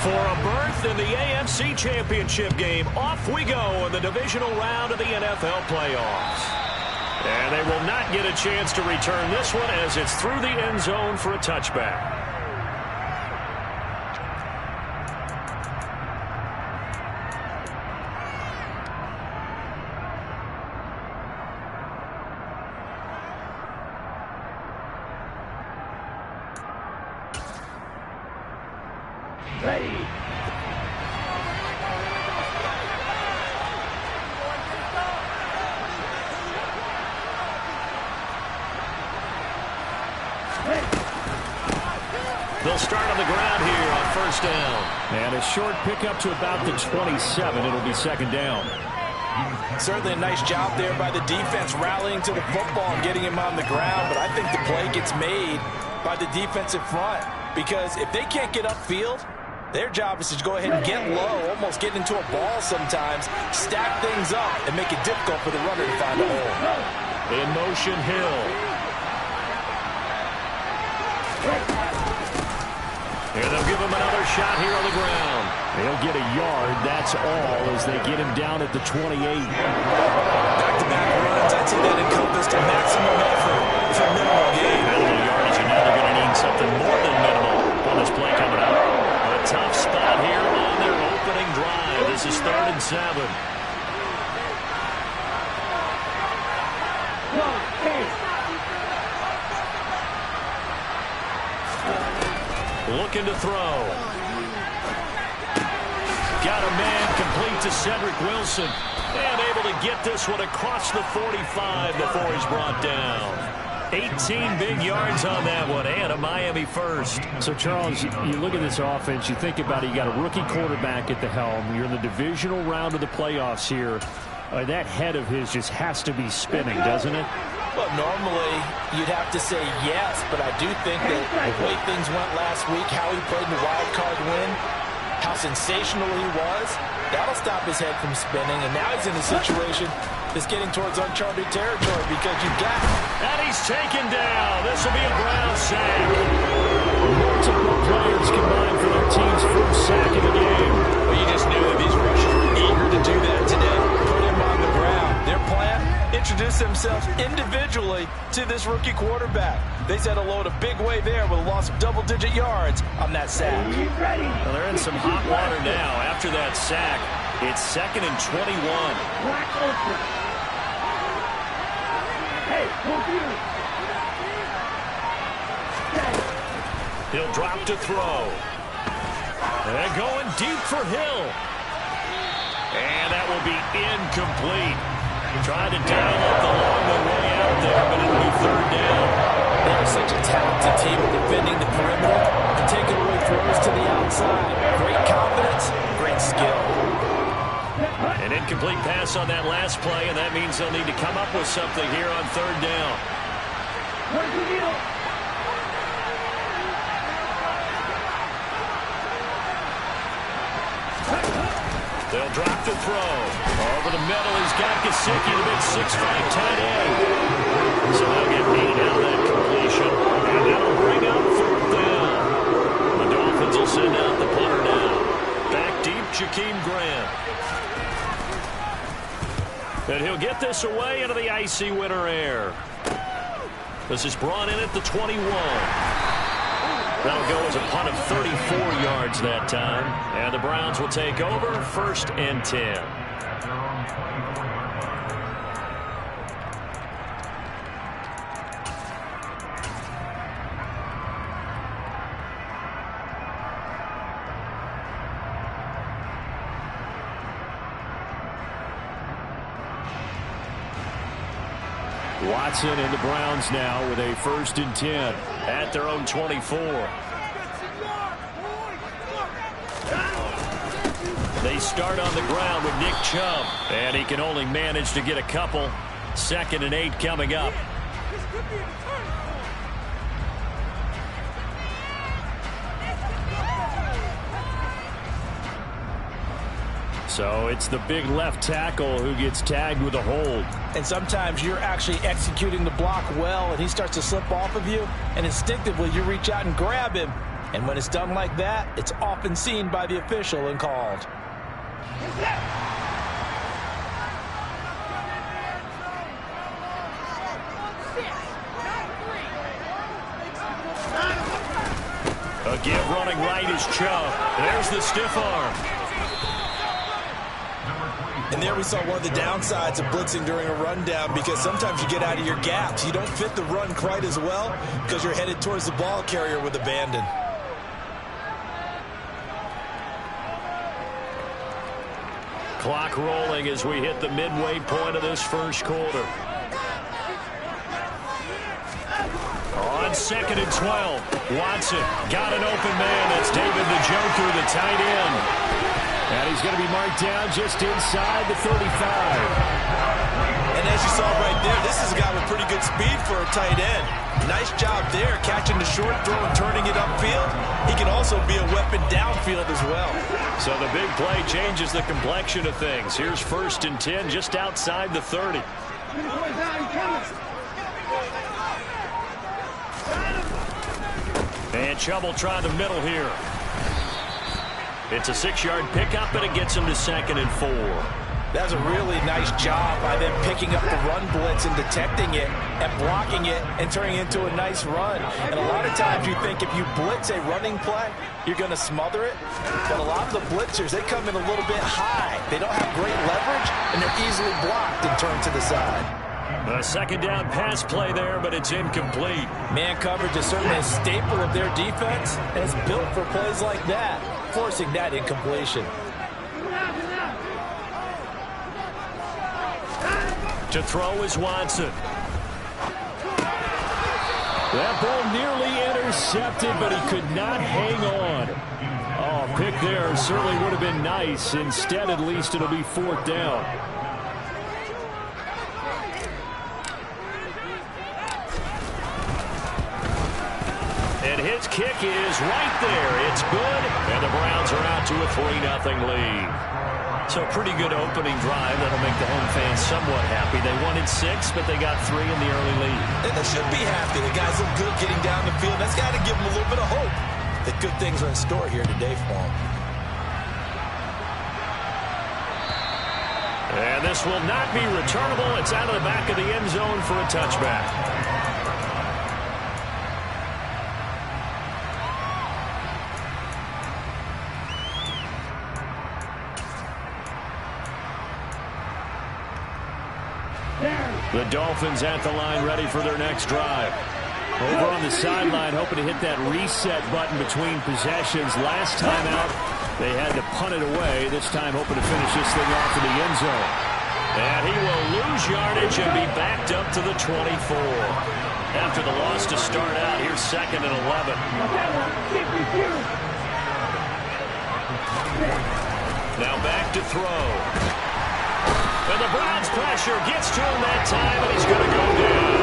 For a berth in the AFC Championship game, off we go in the divisional round of the NFL playoffs. And they will not get a chance to return this one as it's through the end zone for a touchback. Ready. They'll start on the ground here on first down. And a short pickup to about the 27. It'll be second down. Certainly a nice job there by the defense rallying to the football and getting him on the ground. But I think the play gets made by the defensive front because if they can't get upfield, their job is to go ahead and get low, almost get into a ball sometimes, stack things up, and make it difficult for the runner to find a hole. In motion, Hill. Here they'll give him another shot here on the ground. They'll get a yard, that's all, as they get him down at the 28. Back-to-back runs, I'd say that encompassed a maximum effort for minimal gain. Minimal yardage, and now they're going to need something more than minimal on this play coming up. A tough spot here on their opening drive. This is 3rd and 7. Looking to throw. Got a man complete to Cedric Wilson. And able to get this one across the 45 before he's brought down. 18 big yards on that one, and a Miami first. So, Charles, you look at this offense, you think about it, you got a rookie quarterback at the helm. You're in the divisional round of the playoffs here. That head of his just has to be spinning, doesn't it? Well, normally you'd have to say yes, but I do think that the way things went last week, how he played in the wild card win, how sensational he was, that'll stop his head from spinning. And now he's in a situation that's getting towards uncharted territory because you've got... And he's taken down. This will be a Brown sack. Multiple players combined for their team's first sack of the game. Well, you just knew that these rushers were eager to do that today. Put him on the ground. Their plan, introduce themselves individually to this rookie quarterback. They said hello to Big Way there with a loss of double-digit yards on that sack. Well, they're in some hot water now after that sack. It's 2nd and 21. He'll drop to throw. And going deep for Hill. And that will be incomplete. Trying to dial up the long way out there, but it'll be 3rd down. They're such a talented team at defending the perimeter and taking away throws to the outside. Great confidence, great skill. An incomplete pass on that last play, and that means they'll need to come up with something here on 3rd down. They'll drop to throw. Over the middle, he's got Gesicki, the big 6'5" tight end. So they'll get 8 out of that completion, and that'll bring up 4th down. The Dolphins will send out the punter now. Back deep, Jakeem Grant. And he'll get this away into the icy winter air. This is brought in at the 21. That'll go as a punt of 34 yards that time. And the Browns will take over 1st and 10. Watson and the Browns now with a 1st and 10 at their own 24. They start on the ground with Nick Chubb, and he can only manage to get a couple. 2nd and 8 coming up. So it's the big left tackle who gets tagged with a hold. And sometimes you're actually executing the block well, and he starts to slip off of you, and instinctively you reach out and grab him, And when it's done like that, it's often seen by the official and called. A give running right is Chubb. There's the stiff arm. And there we saw one of the downsides of blitzing during a rundown, because sometimes you get out of your gaps. You don't fit the run quite as well because you're headed towards the ball carrier with abandon. Clock rolling as we hit the midway point of this first quarter. On 2nd and 12, Watson got an open man. That's David the Joker, the tight end. And he's going to be marked down just inside the 35. And as you saw right there, this is a guy with pretty good speed for a tight end. Nice job there, catching the short throw and turning it upfield. He can also be a weapon downfield as well. So the big play changes the complexion of things. Here's 1st and 10 just outside the 30. And Chubb will try the middle here. It's a 6-yard pickup, and it gets him to 2nd and 4. That's a really nice job by them picking up the run blitz and detecting it and blocking it and turning it into a nice run. And a lot of times you think if you blitz a running play, you're going to smother it. But a lot of the blitzers, they come in a little bit high. They don't have great leverage, and they're easily blocked and turned to the side. A 2nd down pass play there, but it's incomplete. Man coverage is certainly a staple of their defense, and it's built for plays like that, forcing that incompletion. To throw is Watson. That ball nearly intercepted, but he could not hang on. Oh, pick there certainly would have been nice. Instead, at least it'll be 4th down. And his kick is right there. It's good, and the Browns are out to a 3-0 lead. So a pretty good opening drive that'll make the home fans somewhat happy. They wanted 6, but they got 3 in the early lead. And they should be happy. The guys look good getting down the field. That's got to give them a little bit of hope that good things are in store here today for them. And this will not be returnable. It's out of the back of the end zone for a touchback. The Dolphins at the line, ready for their next drive. Over on the sideline, hoping to hit that reset button between possessions. Last time out, they had to punt it away. This time, hoping to finish this thing off in the end zone. And he will lose yardage and be backed up to the 24. After the loss to start out, here's 2nd and 11. Now back to throw. And the Browns pressure gets to him that time, and he's going to go down.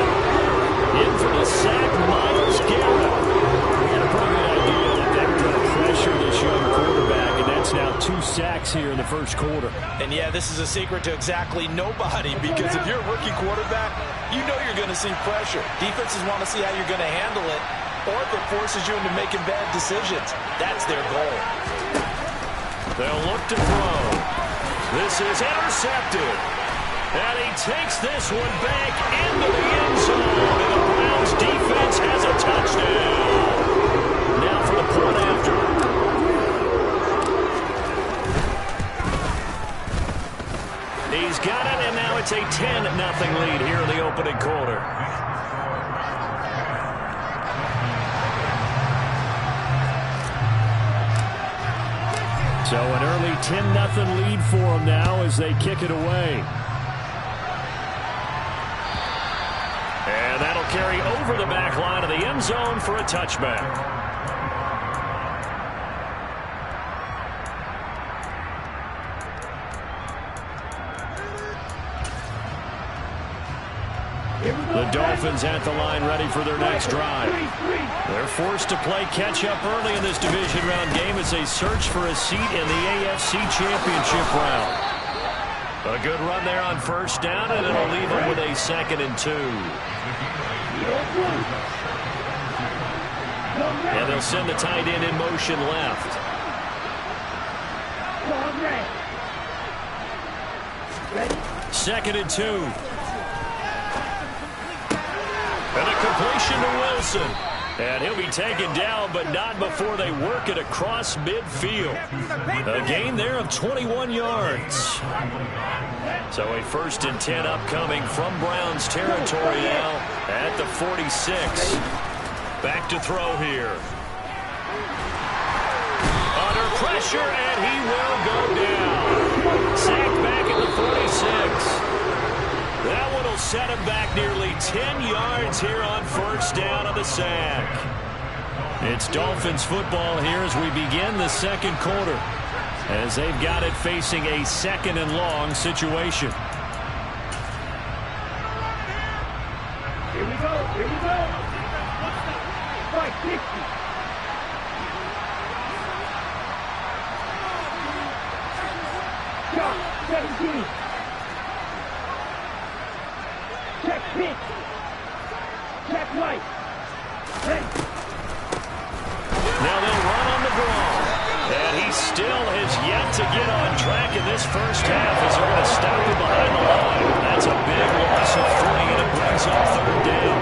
In for the sack, Myles Garrett. We had a pretty good idea that they were going to pressure this young quarterback, and that's now 2 sacks here in the first quarter. And yeah, this is a secret to exactly nobody, because if you're a rookie quarterback, you know you're going to see pressure. Defenses want to see how you're going to handle it, or if it forces you into making bad decisions. That's their goal. They'll look to throw. This is intercepted. And he takes this one back into the end zone. And the Browns defense has a touchdown. Now for the point after. He's got it, and now it's a 10-0 lead here in the opening quarter. So an early 10-0 lead for them now as they kick it away. And that'll carry over the back line of the end zone for a touchback. The Dolphins at the line ready for their next drive. They're forced to play catch-up early in this division round game as they search for a seat in the AFC Championship round. A good run there on 1st down, and it'll leave them with a 2nd and 2. And they'll send the tight end in motion left. Second and 2. And a completion to Wilson. And he'll be taken down, but not before they work it across midfield. A gain there of 21 yards. So a 1st and 10 upcoming from Browns territory now at the 46. Back to throw here. Under pressure, and he will go down. Sacked back at the 46. That one will set him back nearly 10 yards here on 1st down on the sack. It's Dolphins football here as we begin the 2nd quarter, as they've got it facing a 2nd and long situation. Here we go, here we go. Strike 60. Shot 17. Check pitch. Check right. Hey. Now they'll run on the draw. And he still has yet to get on track in this 1st half as they're going to stop him behind the line. That's a big loss of 3, and it brings up 3rd down.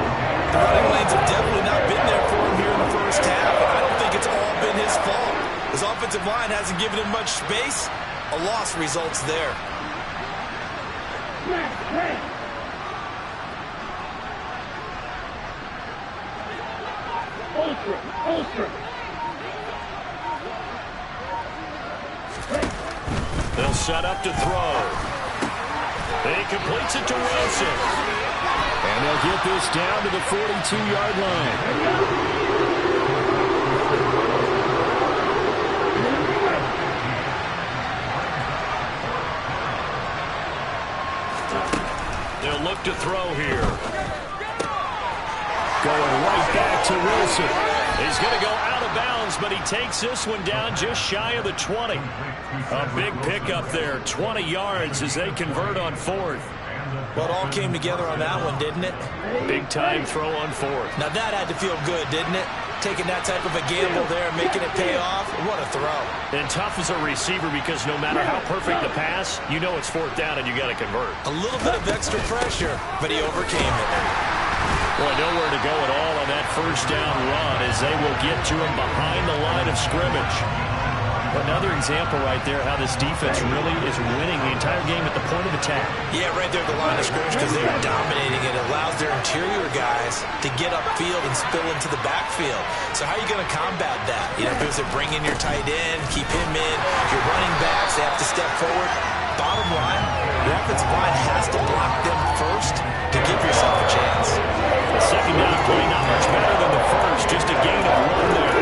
The running lanes have definitely not been there for him here in the 1st half, and I don't think it's all been his fault. His offensive line hasn't given him much space. A loss results there. Hey. Ultra. They'll set up to throw. He completes it to Wilson. And they'll get this down to the 42-yard line. They'll look to throw here. Going right back to Wilson. He's going to go out of bounds, but he takes this one down just shy of the 20. A big pickup there, 20 yards as they convert on 4th. Well, it all came together on that one, didn't it? Big time throw on 4th. Now that had to feel good, didn't it? Taking that type of a gamble there and making it pay off. What a throw. And tough as a receiver because no matter how perfect the pass, you know it's 4th down and you got to convert. A little bit of extra pressure, but he overcame it. Well, nowhere to go at all on that 1st down run as they will get to him behind the line of scrimmage. Another example right there how this defense really is winning the entire game at the point of attack. Yeah, right there at the line of scrimmage because they are dominating it. It allows their interior guys to get upfield and spill into the backfield. So how are you going to combat that? You know, because they bring in your tight end, keep him in. Your running backs, they have to step forward. Bottom line, your offensive line has to block them first to give yourself a chance. The 2nd down play not much better than the 1st, just a gain of 1 there.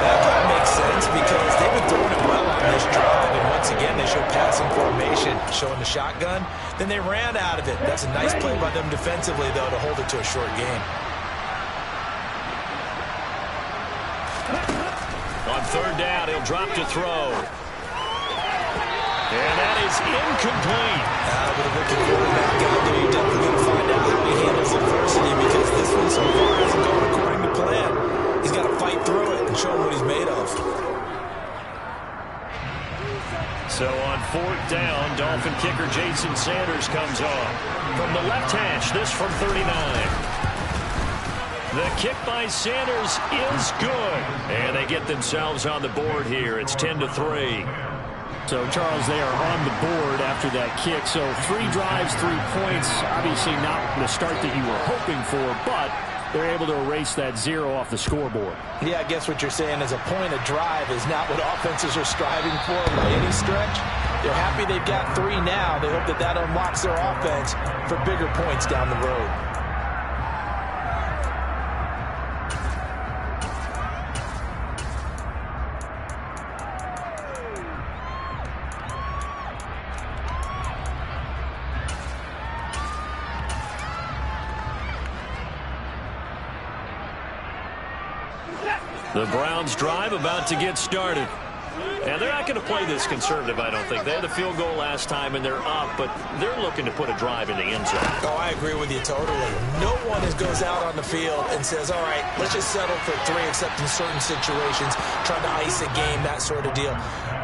That kind of makes sense because they've been throwing it well on this drive, and once again they show passing formation, showing the shotgun. Then they ran out of it. That's a nice play by them defensively, though, to hold it to a short game. On 3rd down, he'll drop to throw. And that is incomplete. With a rookie quarterback out there, you're definitely going to find out how he handles adversity because this one so far hasn't gone according to plan. He's got to fight through it and show him what he's made of. So on 4th down, Dolphin kicker Jason Sanders comes on. From the left hash, this from 39. The kick by Sanders is good. And they get themselves on the board here. It's 10-3. So, Charles, they are on the board after that kick. So 3 drives, 3 points. Obviously not the start that you were hoping for, but they're able to erase that 0 off the scoreboard. Yeah, I guess what you're saying is a point of drive is not what offenses are striving for by any stretch. They're happy they've got 3 now. They hope that that unlocks their offense for bigger points down the road. The Browns drive about to get started. And they're not going to play this conservative, I don't think. They had the field goal last time, and they're up, but they're looking to put a drive in the end zone. Oh, I agree with you totally. No one goes out on the field and says, all right, let's just settle for 3, except in certain situations, trying to ice a game, that sort of deal.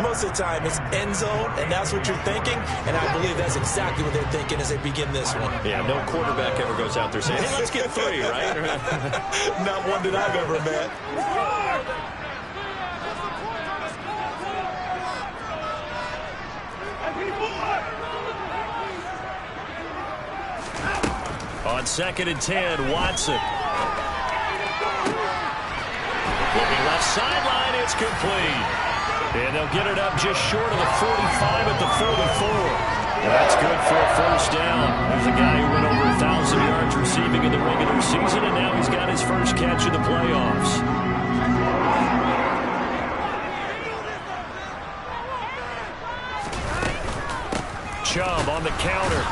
Most of the time, it's end zone, and that's what you're thinking, and I believe that's exactly what they're thinking as they begin this one. Yeah, no quarterback ever goes out there saying, hey, let's get 3, right? Not one that I've ever met. On 2nd and 10, Watson. Looking left sideline, it's complete. And they'll get it up just short of the 45 at the 44. That's good for a first down. There's a guy who went over 1,000 yards receiving in the regular season, and now he's got his first catch in the playoffs. Chubb on the counter.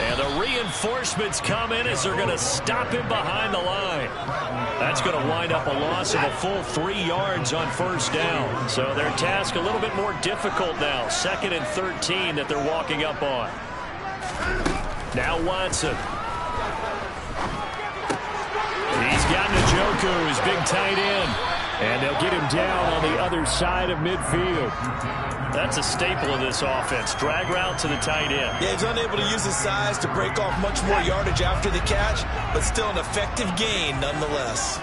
And the reinforcements come in as they're going to stop him behind the line. That's going to wind up a loss of a full 3 yards on first down. So their task a little bit more difficult now. 2nd and 13 that they're walking up on. Now Watson. He's got Njoku, his big tight end. And they'll get him down on the other side of midfield. That's a staple of this offense. Drag route to the tight end. Yeah, he's unable to use his size to break off much more yardage after the catch, but still an effective gain nonetheless.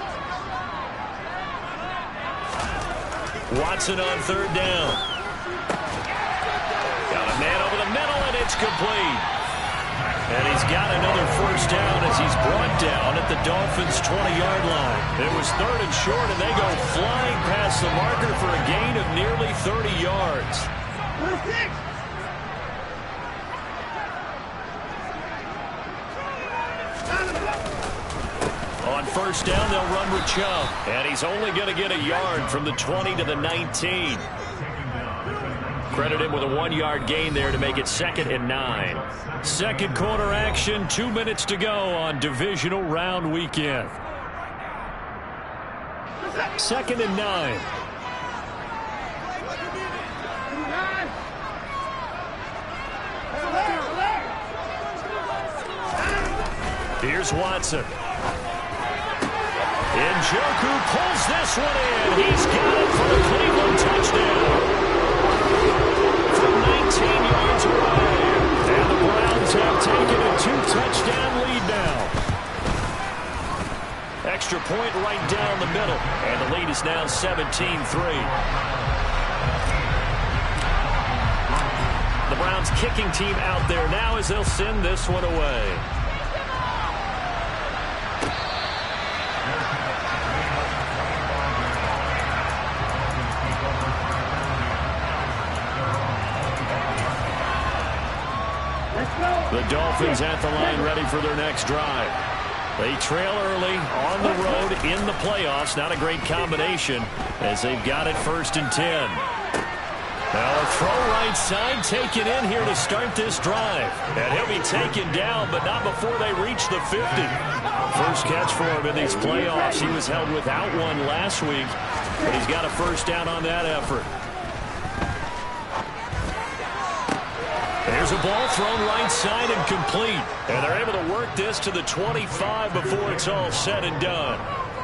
Watson on 3rd down. Got a man over the middle, and it's complete. And he's got another first down as he's brought down at the Dolphins' 20-yard line. It was 3rd and short, and they go flying past the marker for a gain of nearly 30 yards. On first down, they'll run with Chubb. And he's only going to get a yard from the 20 to the 19. Credit him with a 1-yard gain there to make it 2nd and 9. Second quarter action, 2 minutes to go on divisional round weekend. 2nd and 9. Here's Watson. Njoku pulls this one in. He's got it for the Cleveland touchdown. From 19 yards away. And the Browns have taken a 2-touchdown lead now. Extra point right down the middle. And the lead is now 17-3. The Browns kicking team out there now as they'll send this one away. The Dolphins at the line ready for their next drive. They trail early on the road in the playoffs. Not a great combination as they've got it 1st and 10. Now a throw right side taken in here to start this drive. And he'll be taken down, but not before they reach the 50. First catch for him in these playoffs. He was held without one last week, but he's got a first down on that effort. There's a ball thrown right side and complete. And they're able to work this to the 25 before it's all said and done.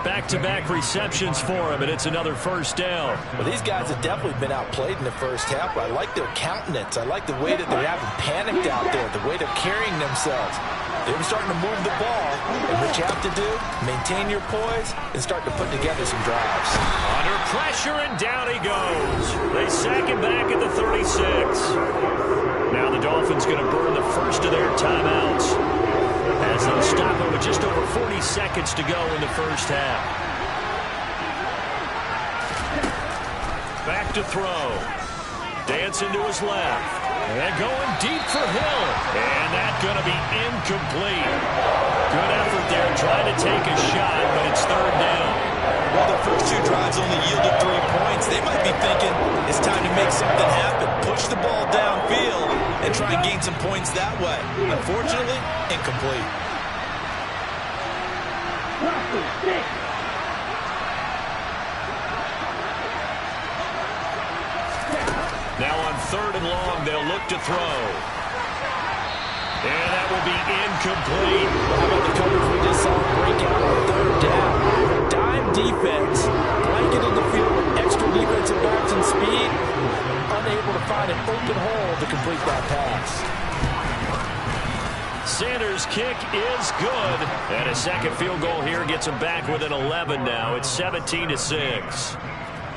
Back-to-back receptions for him, and it's another first down. Well, these guys have definitely been outplayed in the first half, but I like their countenance. I like the way that they haven't panicked out there, the way they're carrying themselves. They were starting to move the ball, and what you have to do, maintain your poise and start to put together some drives. Under pressure, and down he goes. They sack him back at the 36. Now the Dolphins going to burn the first of their timeouts as they'll stop it with just over 40 seconds to go in the first half. Back to throw. Dancing to his left. And going deep for Hill. And that's going to be incomplete. Good effort there trying to take a shot, but it's 3rd down. Well, the first 2 drives only yielded 3 points. They might be thinking it's time to make something happen. Push the ball downfield and try and gain some points that way. Unfortunately, incomplete. and long. They'll look to throw. And that will be incomplete. How about the coverage we just saw break out on third down? Dime defense, blanketed the field with extra defensive backs and speed, unable to find an open hole to complete that pass. Sanders' kick is good. And a second field goal here gets them back within 11 now. It's 17-6.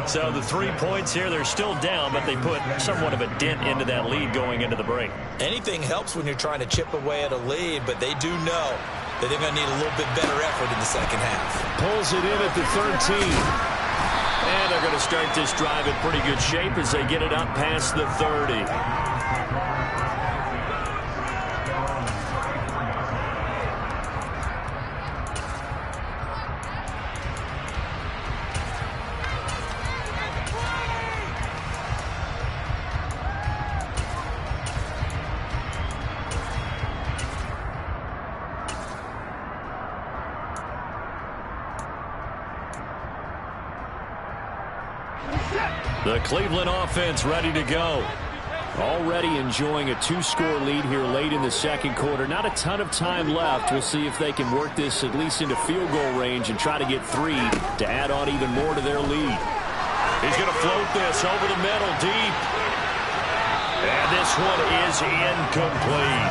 So the 3 points here, they're still down, but they put somewhat of a dent into that lead going into the break. Anything helps when you're trying to chip away at a lead, but they do know that they're going to need a little bit better effort in the second half. Pulls it in at the 13. And they're going to start this drive in pretty good shape as they get it up past the 30. The Cleveland offense ready to go. Already enjoying a two-score lead here late in the second quarter. Not a ton of time left. We'll see if they can work this at least into field goal range and try to get 3 to add on even more to their lead. He's going to float this over the middle deep. And this one is incomplete.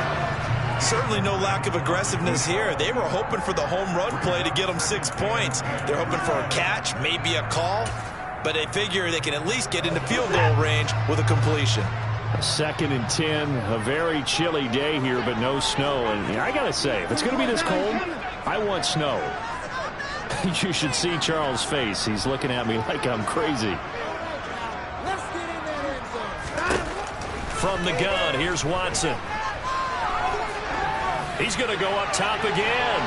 Certainly no lack of aggressiveness here. They were hoping for the home run play to get them 6 points. They're hoping for a catch, maybe a call. But they figure they can at least get into field goal range with a completion. 2nd and 10, a very chilly day here, but no snow. And I got to say, if it's going to be this cold, I want snow. You should see Charles' face. He's looking at me like I'm crazy. From the gun, here's Watson. He's going to go up top again.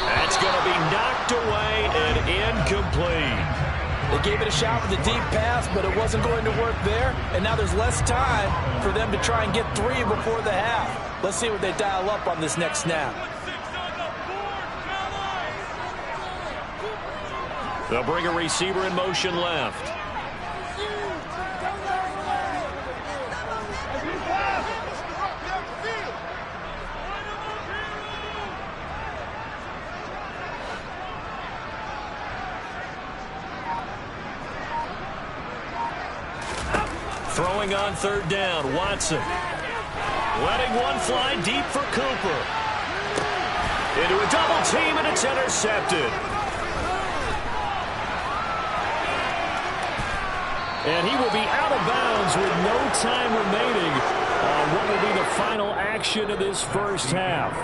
That's going to be knocked away and incomplete. They gave it a shot with a deep pass, but it wasn't going to work there. And now there's less time for them to try and get 3 before the half. Let's see what they dial up on this next snap. They'll bring a receiver in motion left. Throwing on third down, Watson. Letting one fly deep for Cooper. Into a double team, and it's intercepted. And he will be out of bounds with no time remaining on what will be the final action of this first half.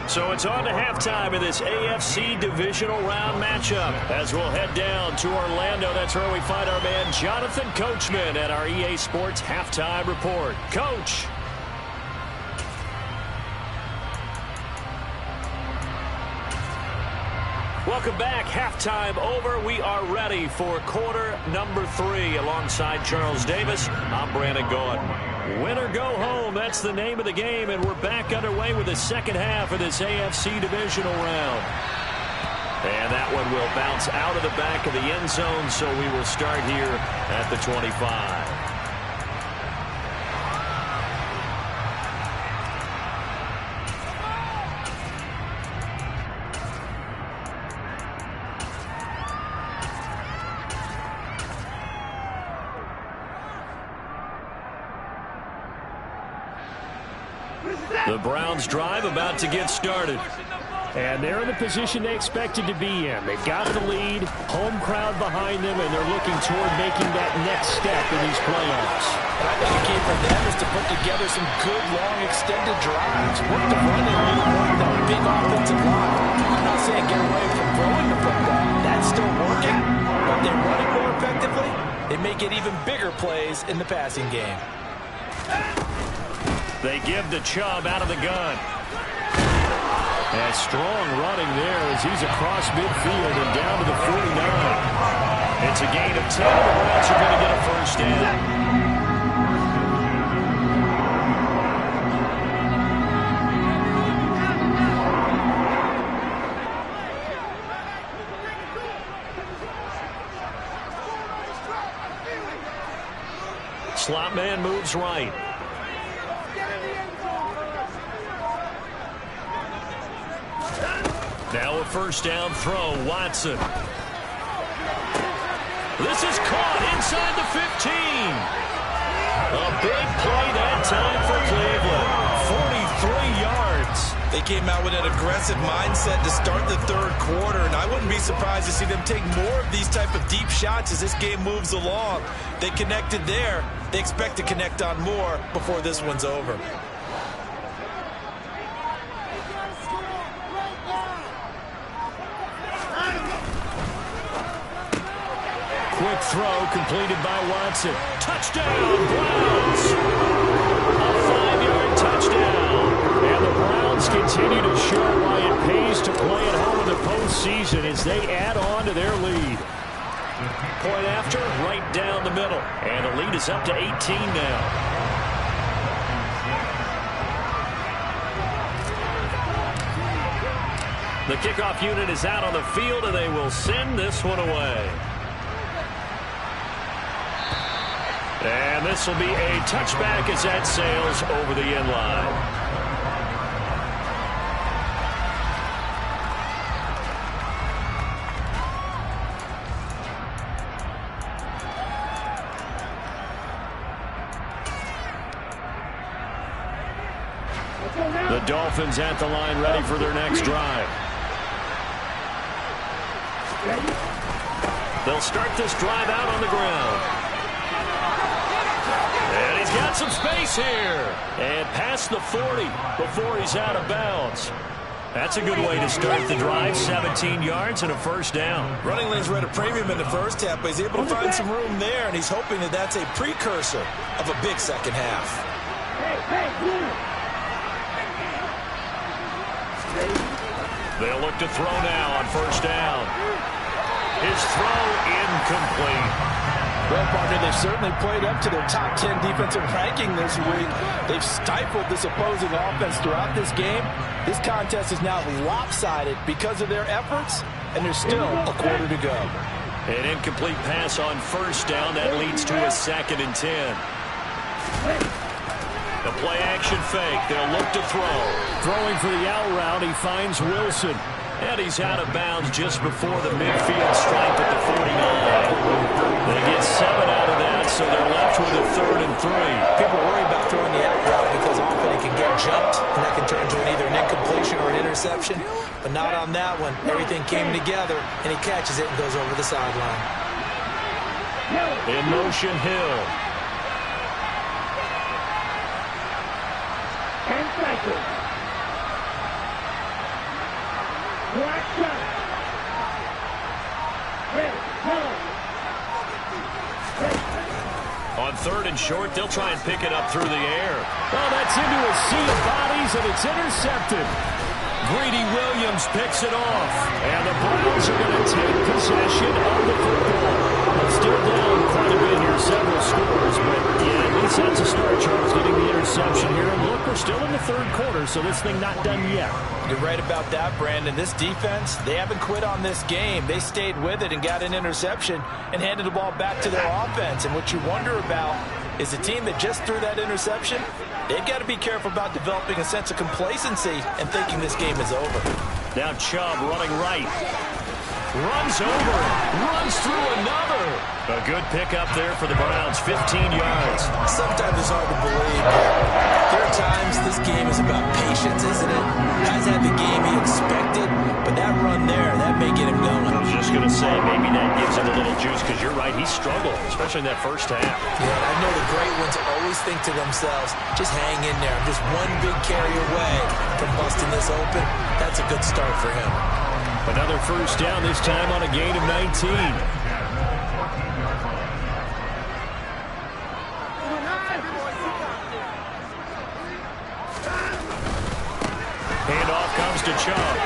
So it's on to halftime in this AFC divisional round matchup as we'll head down to Orlando. That's where we find our man Jonathan Coachman at our EA Sports Halftime Report. Coach. Welcome back. Halftime over. We are ready for quarter number 3 alongside Charles Davis. I'm Brandon Gordon. Win or go home, that's the name of the game, and we're back underway with the second half of this AFC divisional round. And that one will bounce out of the back of the end zone, so we will start here at the 25. The Browns drive about to get started. And they're in the position they expected to be in. They've got the lead, home crowd behind them, and they're looking toward making that next step in these playoffs. I think the key for them is to put together some good, long, extended drives. Work the run and really work that big offensive line. I'm not saying get away from throwing the football. That's still working. But they're running more effectively. They may get even bigger plays in the passing game. They give the Chubb out of the gun. And strong running there as he's across midfield and down to the 49. It's a gain of 10. The Browns are going to get a first down. slot man moves right. Now a first down throw, Watson. This is caught inside the 15. A big play that time for Cleveland. 43 yards. They came out with an aggressive mindset to start the third quarter, and I wouldn't be surprised to see them take more of these type of deep shots as this game moves along. They connected there. They expect to connect on more before this one's over. Quick throw completed by Watson. Touchdown, Browns! A 5-yard touchdown. And the Browns continue to show why it pays to play at home in the postseason as they add on to their lead. Point after, right down the middle. And the lead is up to 18 now. The kickoff unit is out on the field, and they will send this one away. And this will be a touchback as that sails over the end line. The Dolphins at the line ready for their next drive. They'll start this drive out on the ground. And he's got some space here. And past the 40 before he's out of bounds. That's a good way to start the drive. 17 yards and a first down. Running lanes were at a premium in the first half, but he's able to find some room there, and he's hoping that that's a precursor of a big second half. They'll look to throw now on first down. His throw incomplete. Well, partner, they've certainly played up to their top 10 defensive ranking this week. They've stifled this opposing offense throughout this game. This contest is now lopsided because of their efforts, and there's still a quarter to go. An incomplete pass on first down. That leads to a 2nd and 10. The play action fake. They'll look to throw. Throwing for the out route, he finds Wilson. And he's out of bounds just before the midfield stripe at the 49. They get 7 out of that, so they're left with a 3rd and 3. People worry about throwing the out route because often it can get jumped, and that can turn into either an incompletion or an interception. But not on that one. Everything came together, and he catches it and goes over the sideline. In motion, Hill. 10 seconds. Black shot. On 3rd and short, they'll try and pick it up through the air. Oh, that's into a sea of bodies, and it's intercepted. Greedy Williams picks it off. And the Browns are going to take possession of the football. Still down quite a bit here, several scores, but yeah, at least that's a start. Charles getting the interception here. And look, we're still in the 3rd quarter, so this thing not done yet. You're right about that, Brandon. This defense, they haven't quit on this game. They stayed with it and got an interception and handed the ball back to their offense. And what you wonder about is the team that just threw that interception, they've got to be careful about developing a sense of complacency and thinking this game is over. Now Chubb running right. Runs over, runs through another. A good pickup there for the Browns, 15 yards. Sometimes it's hard to believe, but there are times this game is about patience, isn't it? Guys had the game he expected, but that run there, that may get him going. I was just going to say, maybe that gives him a little juice, because you're right, he struggled, especially in that first half. Yeah, and I know the great ones always think to themselves, just hang in there. I'm just one big carry away from busting this open. That's a good start for him. Another first down, this time on a gain of 19. Handoff comes to Chubb.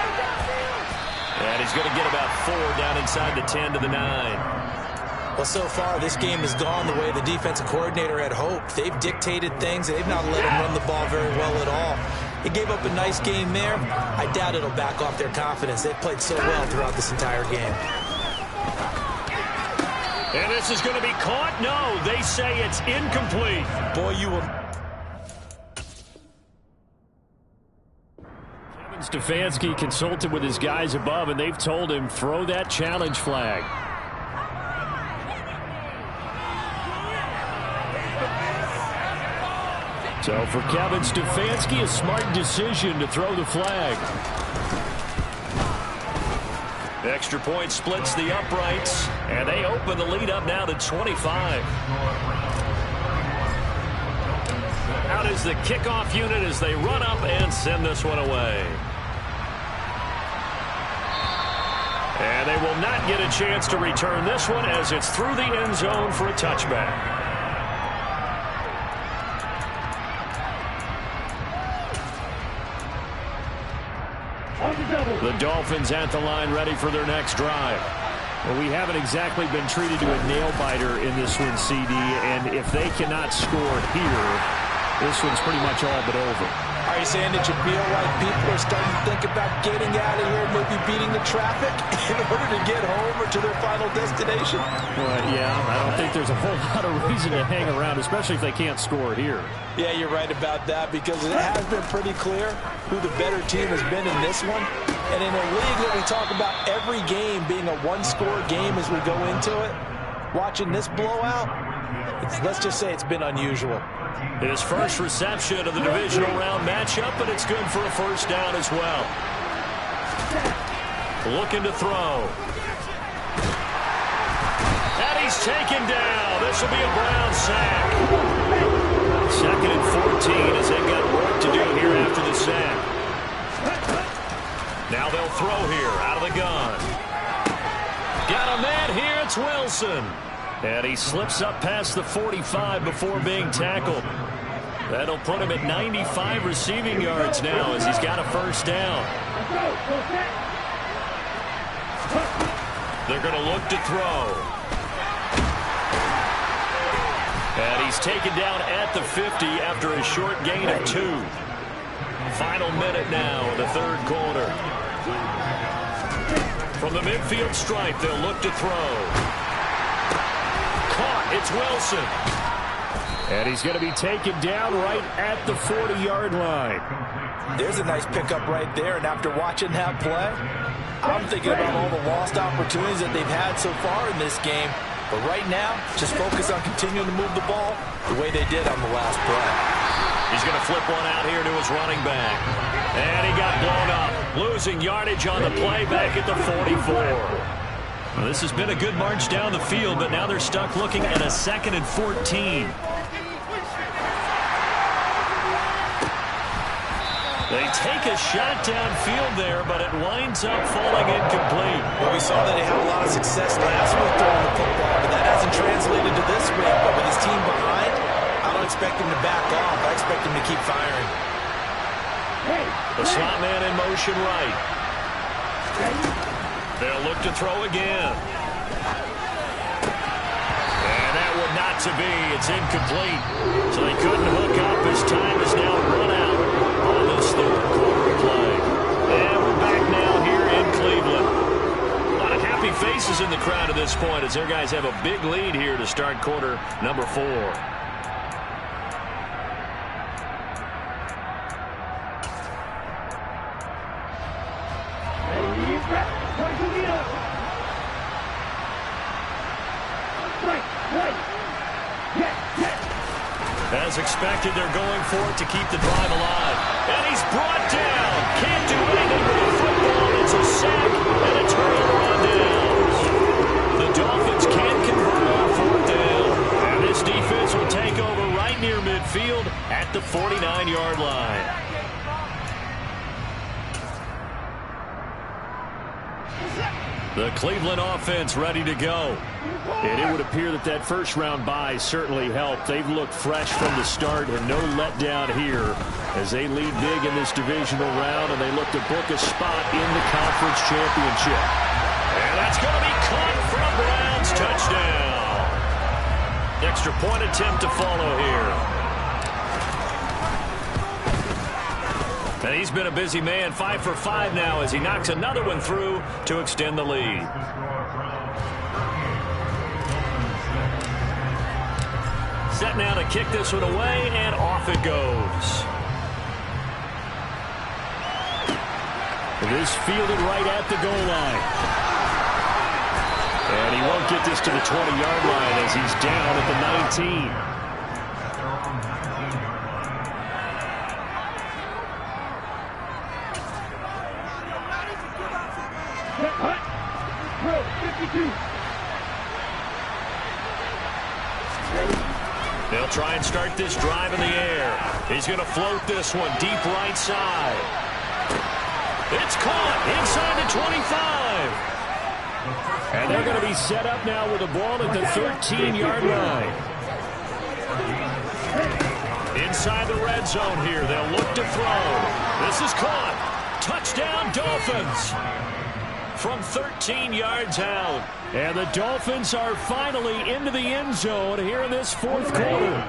And he's going to get about 4 down inside the 10 to the 9. Well, so far, this game has gone the way the defensive coordinator had hoped. They've dictated things, and they've not let him run the ball very well at all. They gave up a nice game there. I doubt it'll back off their confidence. They've played so well throughout this entire game. And this is going to be caught? No, they say it's incomplete. Boy, you will... Kevin Stefanski consulted with his guys above, and they've told him throw that challenge flag. So for Kevin Stefanski, a smart decision to throw the flag. The extra point splits the uprights, and they open the lead up now to 25. Out is the kickoff unit as they run up and send this one away. And they will not get a chance to return this one as it's through the end zone for a touchback. The Dolphins at the line ready for their next drive. Well, we haven't exactly been treated to a nail-biter in this one, CD, and if they cannot score here, this one's pretty much all but over. Are you saying that you feel like people are starting to think about getting out of here, maybe beating the traffic in order to get home or to their final destination? Well, yeah, I don't think there's a whole lot of reason to hang around, especially if they can't score here. Yeah, you're right about that because it has been pretty clear who the better team has been in this one. And in a league that we talk about every game being a one-score game as we go into it, watching this blowout, let's just say it's been unusual. His first reception of the divisional round matchup, but it's good for a first down as well. Looking to throw. And he's taken down. This will be a Brown sack. 2nd and 14 as they've got work to do here after the sack. Now they'll throw here out of the gun. Got a man here. It's Wilson. And he slips up past the 45 before being tackled. That'll put him at 95 receiving yards now as he's got a first down. They're going to look to throw. And he's taken down at the 50 after a short gain of 2. Final minute now in the third quarter. From the midfield stripe, they'll look to throw. It's Wilson. And he's going to be taken down right at the 40-yard line. There's a nice pickup right there, and after watching that play, I'm thinking about all the lost opportunities that they've had so far in this game. But right now, just focus on continuing to move the ball the way they did on the last play. He's going to flip one out here to his running back. And he got blown up, losing yardage on the play back at the 44. Well, this has been a good march down the field, but now they're stuck looking at a 2nd and 14. They take a shot downfield there, but it winds up falling incomplete. Well, we saw that he had a lot of success last week throwing the football, but that hasn't translated to this week. But with his team behind, I don't expect him to back off. I expect him to keep firing. The slot man in motion right. They'll look to throw again. And that would not to be. It's incomplete. So they couldn't hook up as time is now run out on this third quarter play. And we're back now here in Cleveland. A lot of happy faces in the crowd at this point as their guys have a big lead here to start quarter number 4. As expected, they're going for it to keep the drive alive. And he's brought down. Can't do anything with the football. It's a sack and a turnover on downs. The Dolphins can't convert on 4th down. And this defense will take over right near midfield at the 49-yard line. The Cleveland offense ready to go. And it would appear that that first-round bye certainly helped. They've looked fresh from the start and no letdown here as they lead big in this divisional round, and they look to book a spot in the conference championship. And that's going to be caught for a Browns touchdown. Extra point attempt to follow here. And he's been a busy man, 5 for 5 now as he knocks another one through to extend the lead. Set now to kick this one away, and off it goes. It is fielded right at the goal line. And he won't get this to the 20-yard line as he's down at the 19. They'll try and start this drive in the air. He's going to float this one deep right side. It's caught inside the 25. And they're going to be set up now with a ball at the 13-yard line. Inside the red zone here. They'll look to throw. This is caught. Touchdown, Dolphins. From 13 yards out. And the Dolphins are finally into the end zone here in this fourth quarter.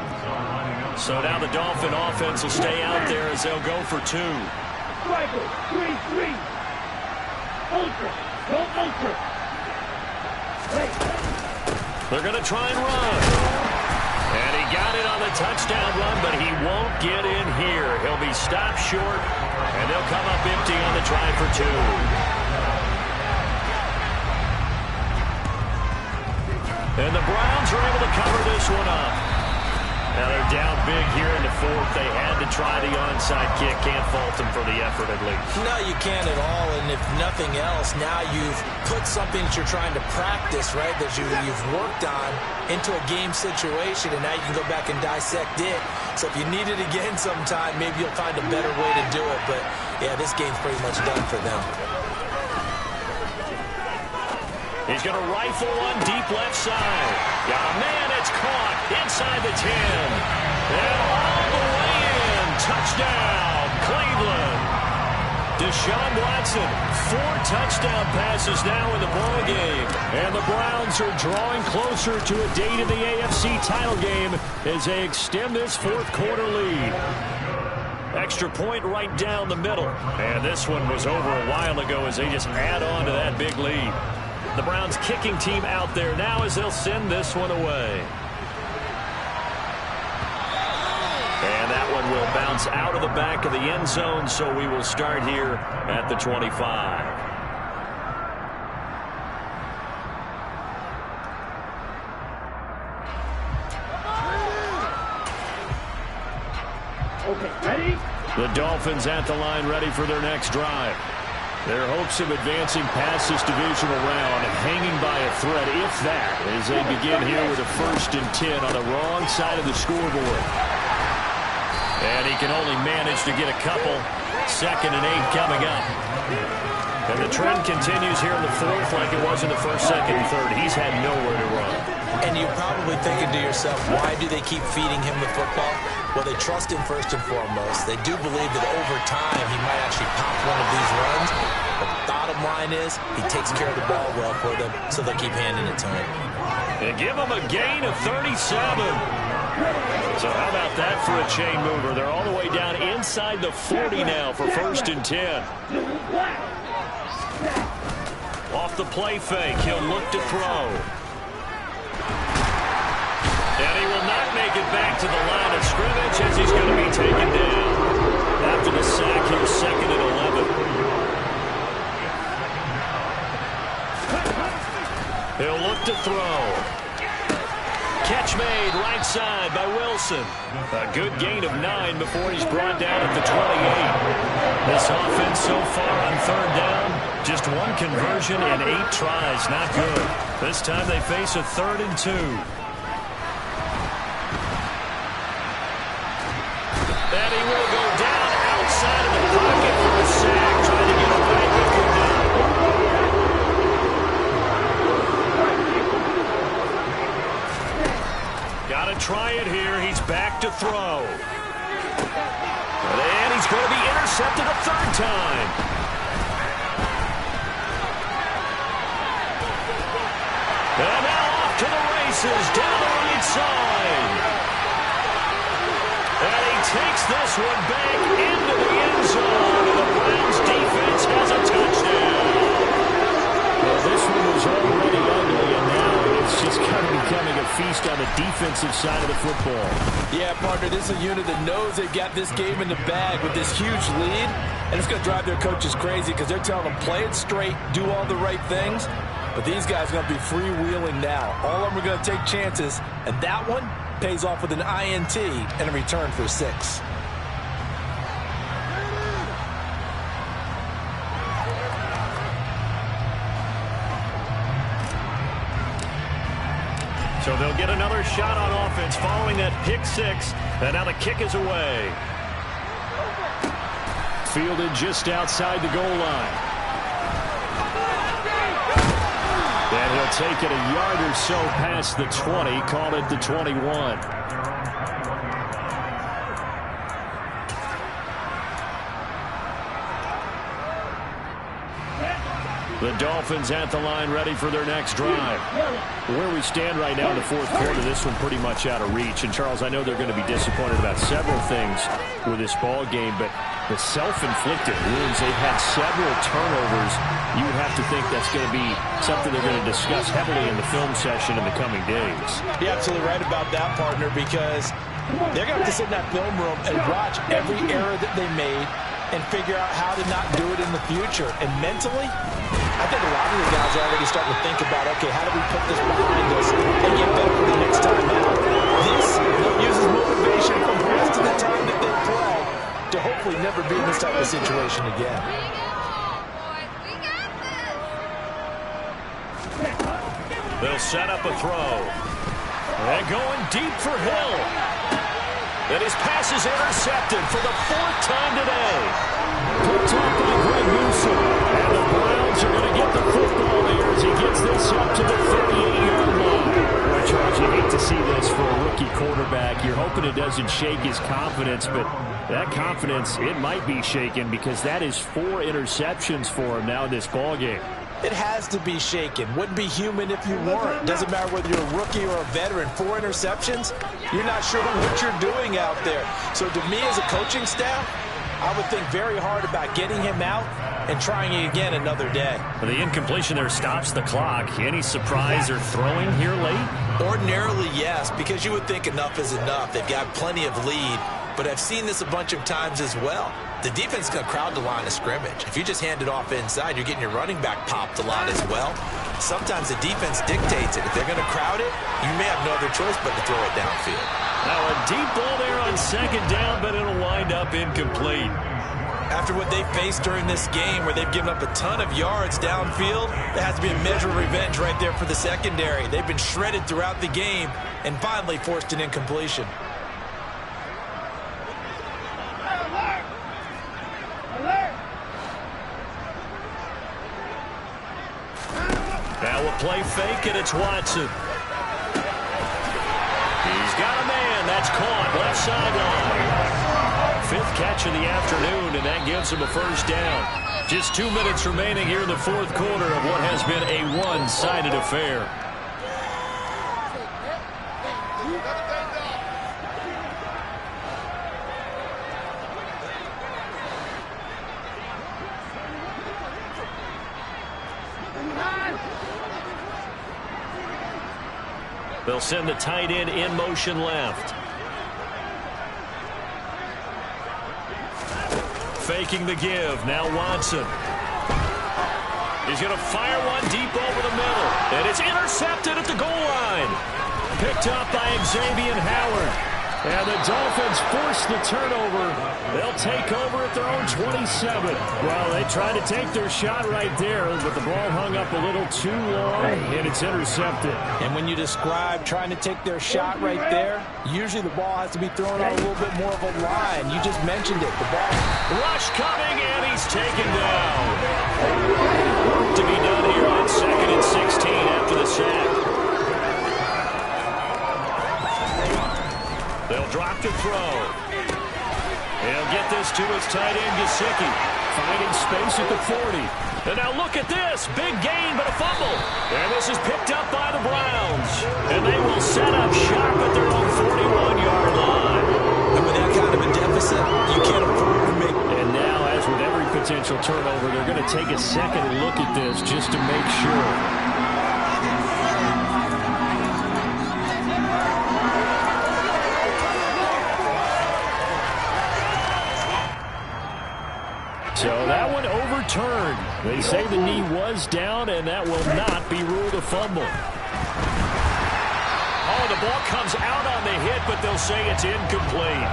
So now the Dolphin offense will stay out there as they'll go for two. Striker, 3-3. Ultra, go ultra. They're going to try and run. And he got it on the touchdown run, but he won't get in here. He'll be stopped short, and they'll come up empty on the try for two. And the Browns are able to cover this one up. Now they're down big here in the fourth. They had to try the onside kick. Can't fault them for the effort at least. No, you can't at all. And if nothing else, now you've put something that you're trying to practice, right, that you've worked on into a game situation, and now you can go back and dissect it. So if you need it again sometime, maybe you'll find a better way to do it. But, yeah, this game's pretty much done for them. He's going to rifle one deep left side. Got a man, it's caught inside the 10. And all the way in. Touchdown, Cleveland. Deshaun Watson, 4 touchdown passes now in the ballgame. And the Browns are drawing closer to a date in the AFC title game as they extend this fourth quarter lead. Extra point right down the middle. And this one was over a while ago as they just add on to that big lead. The Browns kicking team out there now as they'll send this one away. And that one will bounce out of the back of the end zone, so we will start here at the 25. Okay, ready? The Dolphins at the line ready for their next drive. Their hopes of advancing past this divisional round hanging by a thread, if that, as they begin here with a 1st and 10 on the wrong side of the scoreboard. And he can only manage to get a couple. 2nd and 8 coming up. And the trend continues here in the fourth like it was in the 1st, 2nd, and 3rd. He's had nowhere to run. And you're probably thinking to yourself, why do they keep feeding him the football? Well, they trust him first and foremost. They do believe that over time he might actually pop one of these runs. But the bottom line is he takes care of the ball well for them, so they'll keep handing it to him. And give him a gain of 37. So how about that for a chain mover? They're all the way down inside the 40 now for 1st and 10. Off the play fake, he'll look to throw. And he will not make it back to the line of scrimmage as he's going to be taken down. After the sack, he's 2nd and 11. He'll look to throw. Catch made right side by Wilson. A good gain of 9 before he's brought down at the 28. This offense so far on 3rd down, just 1 conversion and 8 tries. Not good. This time they face a 3rd and 2. And he will go down outside of the pocket for a sack. Trying to get away with it now. Got to try it here. He's back to throw. And he's going to be intercepted a 3rd time. And now off to the races down the right side. And he takes this one back into the end zone. And the Browns defense has a touchdown. Well, this one was already ugly, and now it's just kind of becoming a feast on the defensive side of the football. Yeah, partner, this is a unit that knows they've got this game in the bag with this huge lead, and it's going to drive their coaches crazy because they're telling them play it straight, do all the right things, but these guys are going to be freewheeling now. All of them are going to take chances, and that one pays off with an INT and a return for 6. So they'll get another shot on offense following that pick 6. And now the kick is away. Fielded just outside the goal line. And he'll take it a yard or so past the 20. Call it the 21. The Dolphins at the line ready for their next drive. Where we stand right now in the fourth quarter, this one pretty much out of reach. And, Charles, I know they're going to be disappointed about several things with this ball game, but the self-inflicted wounds, they've had several turnovers. You would have to think that's going to be something they're going to discuss heavily in the film session in the coming days. You're absolutely right about that, partner, because they're going to have to sit in that film room and watch every error that they made and figure out how to not do it in the future. And mentally, I think a lot of the guys are already starting to think about, okay, how do we put this behind us and get better for the next time out? This uses motivation from the rest of the time that they play to hopefully never be in this type of situation again. They'll set up a throw. And going deep for Hill. And his pass is intercepted for the 4th time today. Picked up by Greg Newsome. And the Browns are going to get the football here as he gets this up to the 38-yard line. Boy, Charles, you hate to see this for a rookie quarterback. You're hoping it doesn't shake his confidence, but that confidence, it might be shaken because that is 4 interceptions for him now in this ballgame. It has to be shaken. Wouldn't be human if you weren't. Doesn't matter whether you're a rookie or a veteran. 4 interceptions, you're not sure what you're doing out there. So to me as a coaching staff, I would think very hard about getting him out and trying it again another day. The incompletion there stops the clock. Any surprise or throwing here late? Ordinarily, yes, because you would think enough is enough. They've got plenty of lead, but I've seen this a bunch of times as well. The defense is going to crowd the line of scrimmage. If you just hand it off inside, you're getting your running back popped a lot as well. Sometimes the defense dictates it. If they're going to crowd it, you may have no other choice but to throw it downfield. Now a deep ball there on 2nd down, but it'll wind up incomplete. After what they faced during this game where they've given up a ton of yards downfield, there has to be a measure of revenge right there for the secondary. They've been shredded throughout the game and finally forced an incompletion. Now a play fake, and it's Watson. He's got a man. That's caught left sideline. 5th catch of the afternoon, and that gives him a 1st down. Just 2 minutes remaining here in the 4th quarter of what has been a one-sided affair. They'll send the tight end in motion left. Faking the give. Now Watson. He's going to fire one deep over the middle. And it's intercepted at the goal line. Picked up by Xavier Howard. And the Dolphins force the turnover. They'll take over at their own 27. Well, they tried to take their shot right there, but the ball hung up a little too long, and it's intercepted. And when you describe trying to take their shot right there, usually the ball has to be thrown on a little bit more of a line. You just mentioned it. The ball. Rush coming, and he's taken down. Work to be done here on 2nd and 16 after the sack. They'll drop to throw. He'll get this to his tight end, Gesicki. Finding space at the 40. And now look at this. Big gain, but a fumble. And this is picked up by the Browns. And they will set up shop at their own 41-yard line. And with that kind of a deficit, you can't afford to make. And now, as with every potential turnover, they're going to take a second look at this just to make sure. return. They say the knee was down, and that will not be ruled a fumble. Oh, the ball comes out on the hit, but they'll say it's incomplete.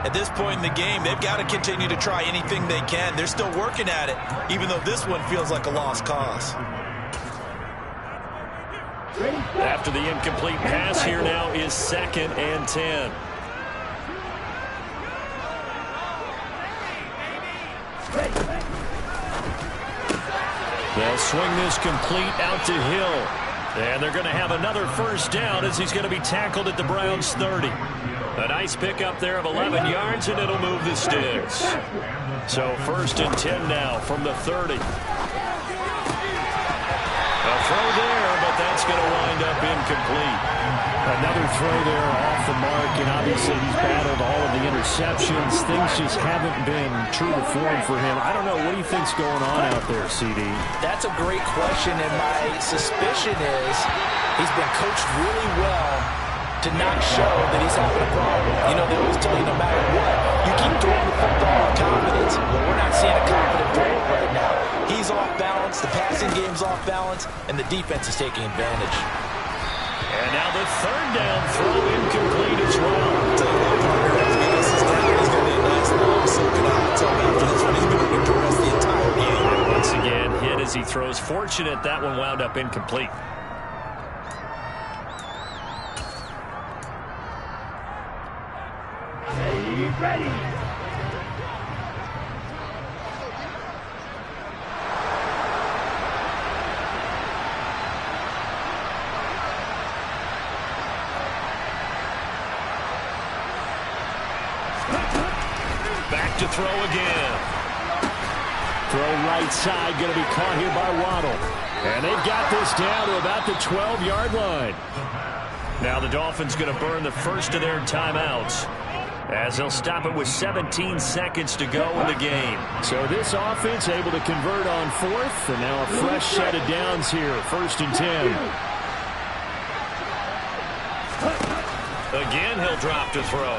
At this point in the game, they've got to continue to try anything they can. They're still working at it, even though this one feels like a lost cause. After the incomplete pass, here now is 2nd and 10. They'll swing this complete out to Hill. And they're going to have another first down as he's going to be tackled at the Browns' 30. A nice pickup there of 11 yards, and it'll move the sticks. So 1st and 10 now from the 30. A throw there, but that's going to wind up incomplete. Another throw there off the mark, and obviously he's battled all of the interceptions. Things just haven't been true to form for him. I don't know. What do you think's going on out there, CD? That's a great question, and my suspicion is he's been coached really well to not show that he's having a problem. You know, they always tell you no matter what, you keep throwing the football with confidence. Well, we're not seeing a confident throw right now. He's off balance, the passing game's off balance, and the defense is taking advantage. And now the 3rd down throw incomplete as well. I'll tell you what, partner, as he gets this down, he's going to need a nice long soaking hot tub after this one. He's going to address the entire game. And once again, hit as he throws. Fortunate that one wound up incomplete. Ready. Back to throw again. Throw right side, going to be caught here by Waddle. And they've got this down to about the 12-yard line. Now the Dolphins going to burn the first of their timeouts, as they'll stop it with 17 seconds to go in the game. So this offense able to convert on 4th, and now a fresh set of downs here, 1st and 10. Again, he'll drop to throw.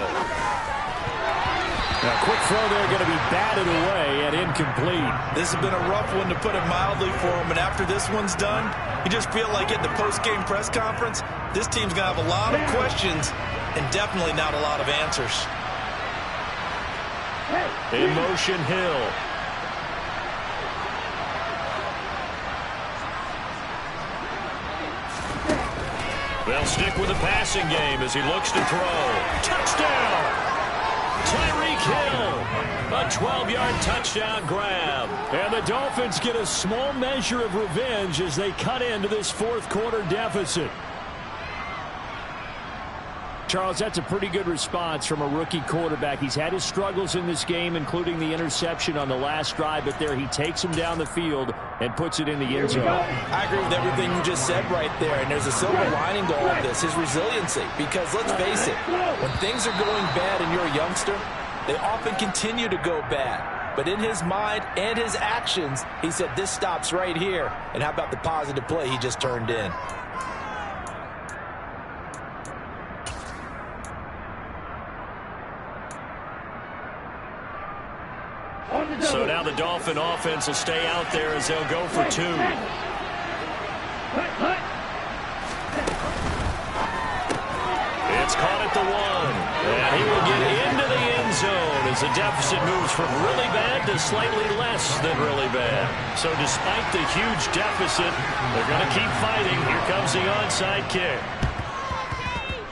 Now, quick throw there, going to be batted away and incomplete. This has been a rough one, to put it mildly, for him. And after this one's done, you just feel like at the post-game press conference, this team's going to have a lot of questions and definitely not a lot of answers. In motion, Hill. They'll stick with the passing game as he looks to throw. Touchdown! Tyreek Hill, a 12-yard touchdown grab. And the Dolphins get a small measure of revenge as they cut into this 4th quarter deficit. Charles, that's a pretty good response from a rookie quarterback. He's had his struggles in this game, including the interception on the last drive, but there he takes him down the field and puts it in the end zone. I agree with everything you just said right there, and there's a silver lining to all of this, his resiliency. Because let's face it, when things are going bad and you're a youngster, they often continue to go bad. But in his mind and his actions, he said, this stops right here. And how about the positive play he just turned in? So now the Dolphin offense will stay out there as they'll go for 2. It's caught at the 1. And he will get into the end zone as the deficit moves from really bad to slightly less than really bad. So despite the huge deficit, they're going to keep fighting. Here comes the onside kick.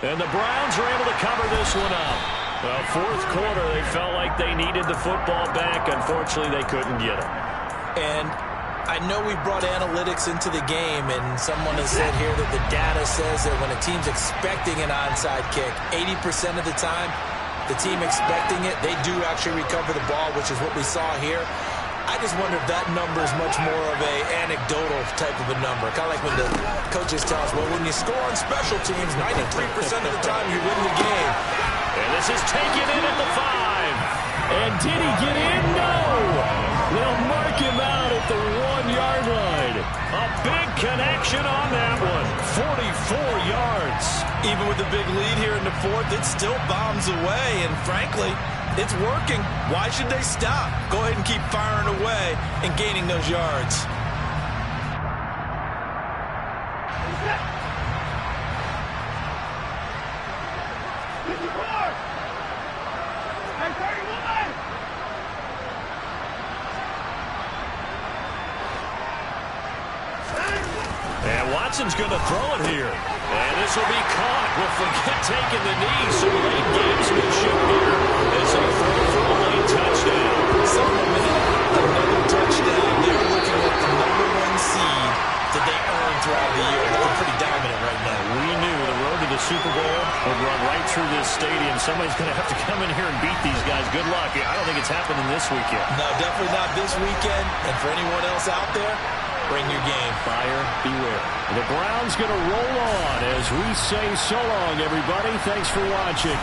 And the Browns are able to cover this one up. Well, 4th quarter, they felt like they needed the football back. Unfortunately, they couldn't get it. And I know we brought analytics into the game, and someone has said here that the data says that when a team's expecting an onside kick, 80% of the time, the team expecting it, they do actually recover the ball, which is what we saw here. I just wonder if that number is much more of a anecdotal type of a number. Kind of like when the coaches tell us, well, when you score on special teams, 93% of the time you win the game. And this is taken in at the 5. And did he get in? No! They'll mark him out at the 1-yard line. A big connection on that one. 44 yards. Even with the big lead here in the 4th, it still bombs away. And frankly, It's working. Why should they stop? Go ahead and keep firing away and gaining those yards. And Watson's going to throw it here. And this will be caught. We'll forget taking the knee. Some late gamesmanship here as they throw for a late touchdown. Some momentum, another touchdown. They're looking at the #1 seed that they earned throughout the year. They're pretty dominant right now. We knew the road to the Super Bowl would run right through this stadium. Somebody's going to have to come in here and beat these guys. Good luck. I don't think it's happening this weekend. No, definitely not this weekend. And for anyone else out there, bring your game. Buyer beware. The Browns going to roll on as we say so long, everybody. Thanks for watching.